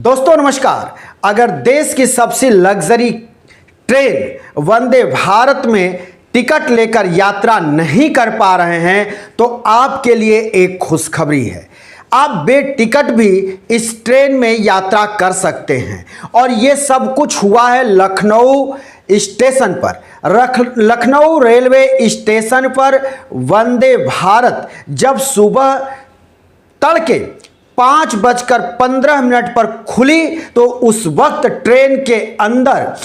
दोस्तों नमस्कार। अगर देश की सबसे लग्जरी ट्रेन वंदे भारत में टिकट लेकर यात्रा नहीं कर पा रहे हैं तो आपके लिए एक खुशखबरी है। आप बेटिकट भी इस ट्रेन में यात्रा कर सकते हैं और ये सब कुछ हुआ है लखनऊ स्टेशन पर। लखनऊ रेलवे स्टेशन पर वंदे भारत जब सुबह तड़के 5:15 पर खुली तो उस वक्त ट्रेन के अंदर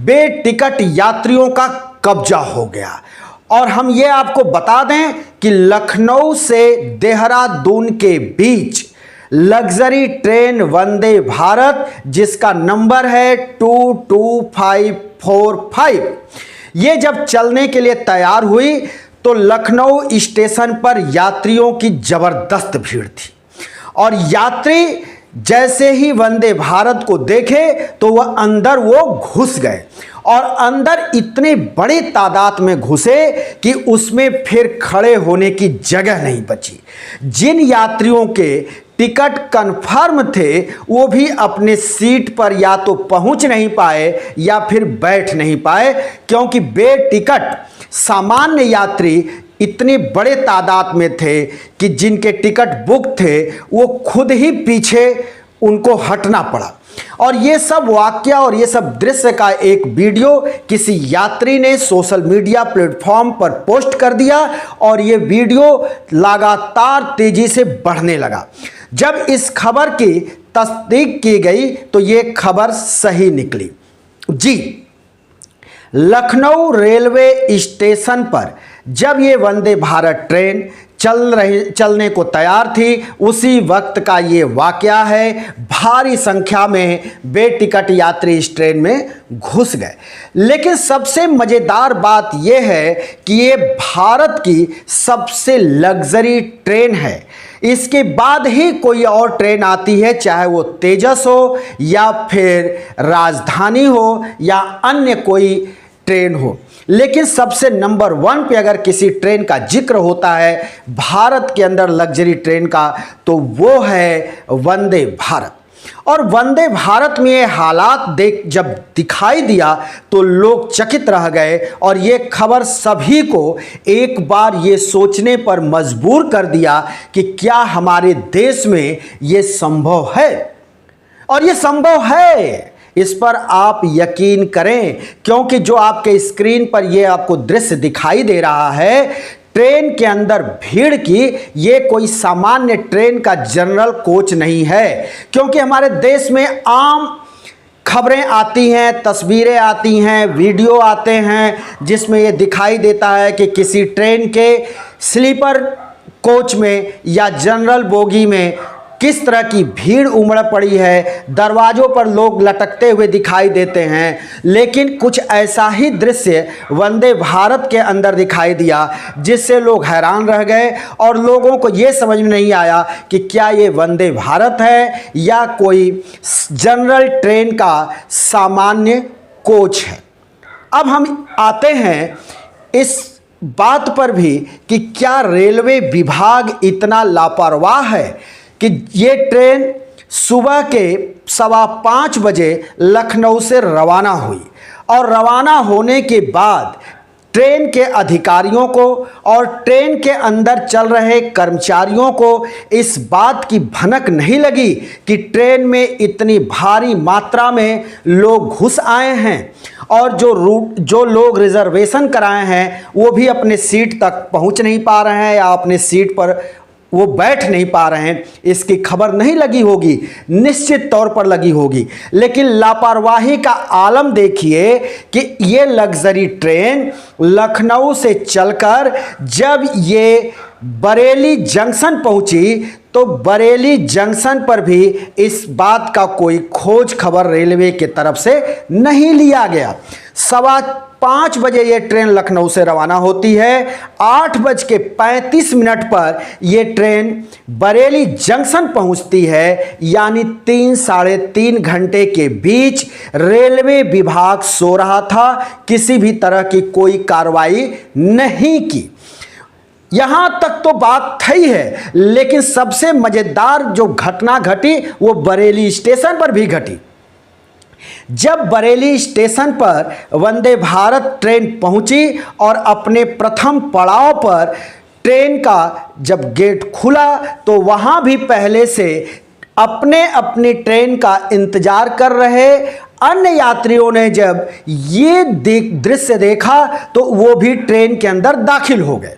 बेटिकट यात्रियों का कब्जा हो गया। और हम ये आपको बता दें कि लखनऊ से देहरादून के बीच लग्जरी ट्रेन वंदे भारत जिसका नंबर है 22545, ये जब चलने के लिए तैयार हुई तो लखनऊ स्टेशन पर यात्रियों की जबरदस्त भीड़ थी और यात्री जैसे ही वंदे भारत को देखे तो वह अंदर घुस गए और अंदर इतने बड़ी तादाद में घुसे कि उसमें फिर खड़े होने की जगह नहीं बची। जिन यात्रियों के टिकट कन्फर्म थे वो भी अपने सीट पर या तो पहुंच नहीं पाए या फिर बैठ नहीं पाए, क्योंकि बेटिकट सामान्य यात्री इतने बड़े तादाद में थे कि जिनके टिकट बुक थे वो खुद ही पीछे उनको हटना पड़ा। और ये सब वाकया और ये सब दृश्य का एक वीडियो किसी यात्री ने सोशल मीडिया प्लेटफॉर्म पर पोस्ट कर दिया और ये वीडियो लगातार तेजी से बढ़ने लगा। जब इस खबर की तस्दीक की गई तो ये खबर सही निकली। जी, लखनऊ रेलवे स्टेशन पर जब ये वंदे भारत ट्रेन चलने को तैयार थी उसी वक्त का ये वाकया है। भारी संख्या में बेटिकट यात्री इस ट्रेन में घुस गए। लेकिन सबसे मज़ेदार बात यह है कि ये भारत की सबसे लग्जरी ट्रेन है। इसके बाद ही कोई और ट्रेन आती है, चाहे वो तेजस हो या फिर राजधानी हो या अन्य कोई ट्रेन हो, लेकिन सबसे नंबर 1 पे अगर किसी ट्रेन का जिक्र होता है भारत के अंदर लग्जरी ट्रेन का तो वो है वंदे भारत। और वंदे भारत में ये हालात जब दिखाई दिया तो लोग चकित रह गए और ये खबर सभी को एक बार ये सोचने पर मजबूर कर दिया कि क्या हमारे देश में ये संभव है। और ये संभव है, इस पर आप यकीन करें, क्योंकि जो आपके स्क्रीन पर ये आपको दृश्य दिखाई दे रहा है ट्रेन के अंदर भीड़ की, ये कोई सामान्य ट्रेन का जनरल कोच नहीं है। क्योंकि हमारे देश में आम खबरें आती हैं, तस्वीरें आती हैं, वीडियो आते हैं जिसमें ये दिखाई देता है कि किसी ट्रेन के स्लीपर कोच में या जनरल बोगी में किस तरह की भीड़ उमड़ पड़ी है, दरवाज़ों पर लोग लटकते हुए दिखाई देते हैं। लेकिन कुछ ऐसा ही दृश्य वंदे भारत के अंदर दिखाई दिया जिससे लोग हैरान रह गए और लोगों को ये समझ में नहीं आया कि क्या ये वंदे भारत है या कोई जनरल ट्रेन का सामान्य कोच है। अब हम आते हैं इस बात पर भी कि क्या रेलवे विभाग इतना लापरवाह है कि ये ट्रेन सुबह के 5:15 बजे लखनऊ से रवाना हुई और रवाना होने के बाद ट्रेन के अधिकारियों को और ट्रेन के अंदर चल रहे कर्मचारियों को इस बात की भनक नहीं लगी कि ट्रेन में इतनी भारी मात्रा में लोग घुस आए हैं और जो लोग रिजर्वेशन कराए हैं वो भी अपने सीट तक पहुंच नहीं पा रहे हैं या अपने सीट पर वो बैठ नहीं पा रहे हैं। इसकी खबर नहीं लगी होगी, निश्चित तौर पर लगी होगी। लेकिन लापरवाही का आलम देखिए कि ये लग्जरी ट्रेन लखनऊ से चलकर जब ये बरेली जंक्शन पहुंची तो बरेली जंक्शन पर भी इस बात का कोई खोज खबर रेलवे की तरफ से नहीं लिया गया। 5:15 बजे ये ट्रेन लखनऊ से रवाना होती है। 8:35 पर ये ट्रेन बरेली जंक्शन पहुंचती है, यानी 3-3.5 घंटे के बीच रेलवे विभाग सो रहा था, किसी भी तरह की कोई कार्रवाई नहीं की। यहां तक तो बात थी है, लेकिन सबसे मजेदार जो घटना घटी वो बरेली स्टेशन पर भी घटी। जब बरेली स्टेशन पर वंदे भारत ट्रेन पहुंची और अपने प्रथम पड़ाव पर ट्रेन का जब गेट खुला तो वहां भी पहले से अपने अपनी ट्रेन का इंतजार कर रहे अन्य यात्रियों ने जब ये दृश्य देखा तो वो भी ट्रेन के अंदर दाखिल हो गए।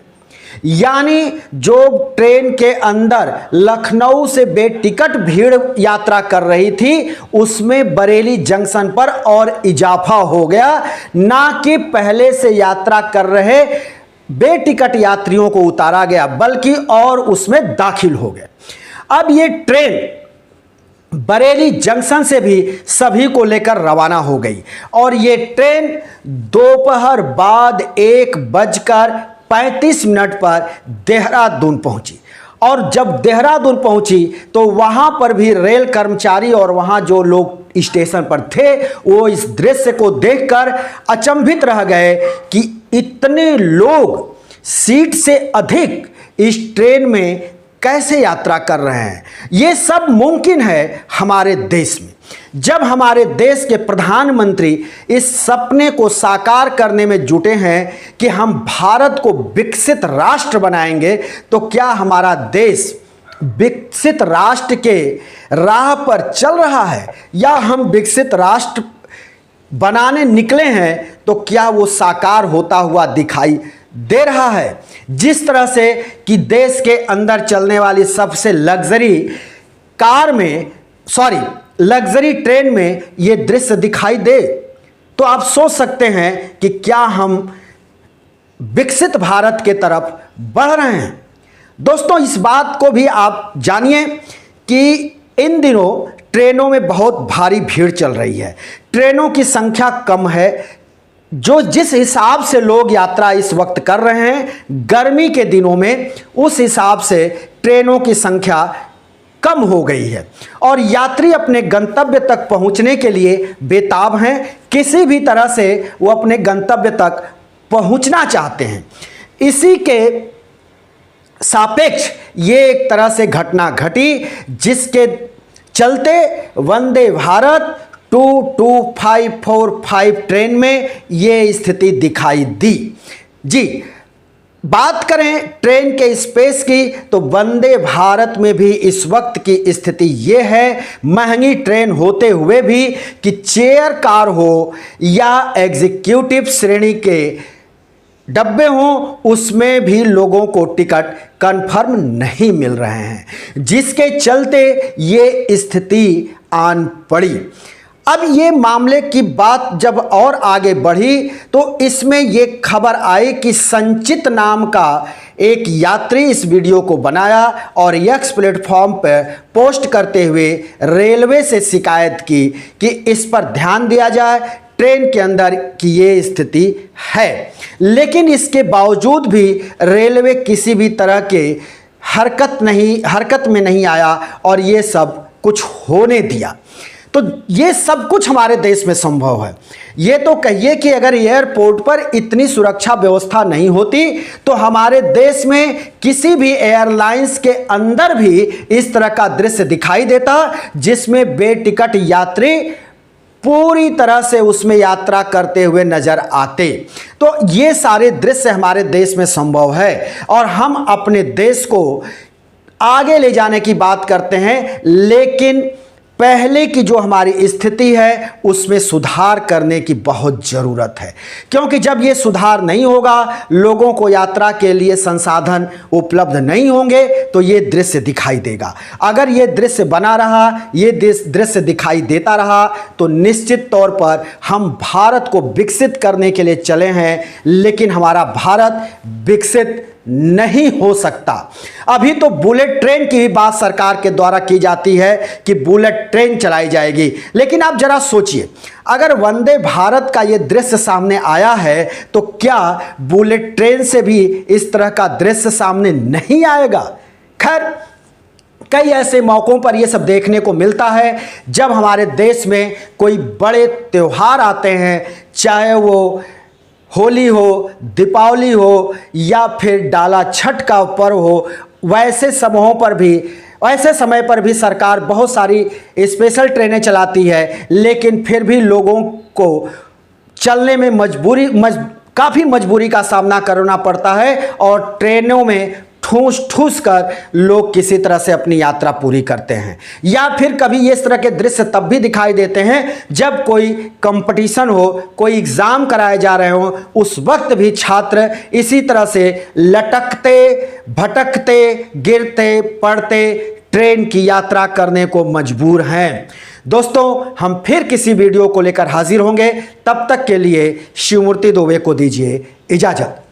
यानी जो ट्रेन के अंदर लखनऊ से बेटिकट भीड़ यात्रा कर रही थी उसमें बरेली जंक्शन पर और इजाफा हो गया, ना कि पहले से यात्रा कर रहे बेटिकट यात्रियों को उतारा गया, बल्कि और उसमें दाखिल हो गए। अब ये ट्रेन बरेली जंक्शन से भी सभी को लेकर रवाना हो गई और ये ट्रेन दोपहर बाद 1:35 पर देहरादून पहुंची। और जब देहरादून पहुंची तो वहां पर भी रेल कर्मचारी और वहां जो लोग स्टेशन पर थे वो इस दृश्य को देखकर अचंभित रह गए कि इतने लोग सीट से अधिक इस ट्रेन में कैसे यात्रा कर रहे हैं। ये सब मुमकिन है हमारे देश में। जब हमारे देश के प्रधानमंत्री इस सपने को साकार करने में जुटे हैं कि हम भारत को विकसित राष्ट्र बनाएंगे, तो क्या हमारा देश विकसित राष्ट्र के राह पर चल रहा है या हम विकसित राष्ट्र बनाने निकले हैं तो क्या वो साकार होता हुआ दिखाई दे रहा है। जिस तरह से कि देश के अंदर चलने वाली सबसे लग्जरी ट्रेन में ये दृश्य दिखाई दे तो आप सोच सकते हैं कि क्या हम विकसित भारत के तरफ बढ़ रहे हैं। दोस्तों, इस बात को भी आप जानिए कि इन दिनों ट्रेनों में बहुत भारी भीड़ चल रही है। ट्रेनों की संख्या कम है। जिस हिसाब से लोग यात्रा इस वक्त कर रहे हैं गर्मी के दिनों में, उस हिसाब से ट्रेनों की संख्या कम हो गई है और यात्री अपने गंतव्य तक पहुंचने के लिए बेताब हैं। किसी भी तरह से वो अपने गंतव्य तक पहुंचना चाहते हैं। इसी के सापेक्ष ये एक तरह से घटना घटी जिसके चलते वंदे भारत 2245 ट्रेन में ये स्थिति दिखाई दी। जी, बात करें ट्रेन के स्पेस की तो वंदे भारत में भी इस वक्त की स्थिति ये है, महंगी ट्रेन होते हुए भी, कि चेयर कार हो या एग्जीक्यूटिव श्रेणी के डब्बे हों, उसमें भी लोगों को टिकट कंफर्म नहीं मिल रहे हैं, जिसके चलते ये स्थिति आन पड़ी। अब ये मामले की बात जब और आगे बढ़ी तो इसमें ये खबर आई कि संचित नाम का एक यात्री इस वीडियो को बनाया और एक्स प्लेटफॉर्म पर पोस्ट करते हुए रेलवे से शिकायत की कि इस पर ध्यान दिया जाए, ट्रेन के अंदर की ये स्थिति है। लेकिन इसके बावजूद भी रेलवे किसी भी तरह के हरकत में नहीं आया और ये सब कुछ होने दिया। तो ये सब कुछ हमारे देश में संभव है। ये तो कहिए कि अगर एयरपोर्ट पर इतनी सुरक्षा व्यवस्था नहीं होती तो हमारे देश में किसी भी एयरलाइंस के अंदर भी इस तरह का दृश्य दिखाई देता जिसमें बेटिकट यात्री पूरी तरह से उसमें यात्रा करते हुए नजर आते। तो ये सारे दृश्य हमारे देश में संभव है और हम अपने देश को आगे ले जाने की बात करते हैं, लेकिन पहले की जो हमारी स्थिति है उसमें सुधार करने की बहुत ज़रूरत है, क्योंकि जब ये सुधार नहीं होगा, लोगों को यात्रा के लिए संसाधन उपलब्ध नहीं होंगे तो ये दृश्य दिखाई देगा। अगर ये दृश्य बना रहा, ये दृश्य दिखाई देता रहा तो निश्चित तौर पर हम भारत को विकसित करने के लिए चले हैं, लेकिन हमारा भारत विकसित नहीं हो सकता। अभी तो बुलेट ट्रेन की भी बात सरकार के द्वारा की जाती है कि बुलेट ट्रेन चलाई जाएगी, लेकिन आप जरा सोचिए, अगर वंदे भारत का ये दृश्य सामने आया है तो क्या बुलेट ट्रेन से भी इस तरह का दृश्य सामने नहीं आएगा। खैर, कई ऐसे मौक़ों पर यह सब देखने को मिलता है जब हमारे देश में कोई बड़े त्यौहार आते हैं, चाहे वो होली हो, दीपावली हो या फिर डाला छठ का पर्व हो, वैसे समय पर भी सरकार बहुत सारी स्पेशल ट्रेनें चलाती है, लेकिन फिर भी लोगों को चलने में काफ़ी मजबूरी का सामना करना पड़ता है और ट्रेनों में ठूस ठूस कर लोग किसी तरह से अपनी यात्रा पूरी करते हैं। या फिर कभी इस तरह के दृश्य तब भी दिखाई देते हैं जब कोई कंपटीशन हो, कोई एग्ज़ाम कराए जा रहे हो, उस वक्त भी छात्र इसी तरह से लटकते भटकते गिरते पड़ते ट्रेन की यात्रा करने को मजबूर हैं। दोस्तों, हम फिर किसी वीडियो को लेकर हाजिर होंगे, तब तक के लिए शिवमूर्ति दुबे को दीजिए इजाज़त।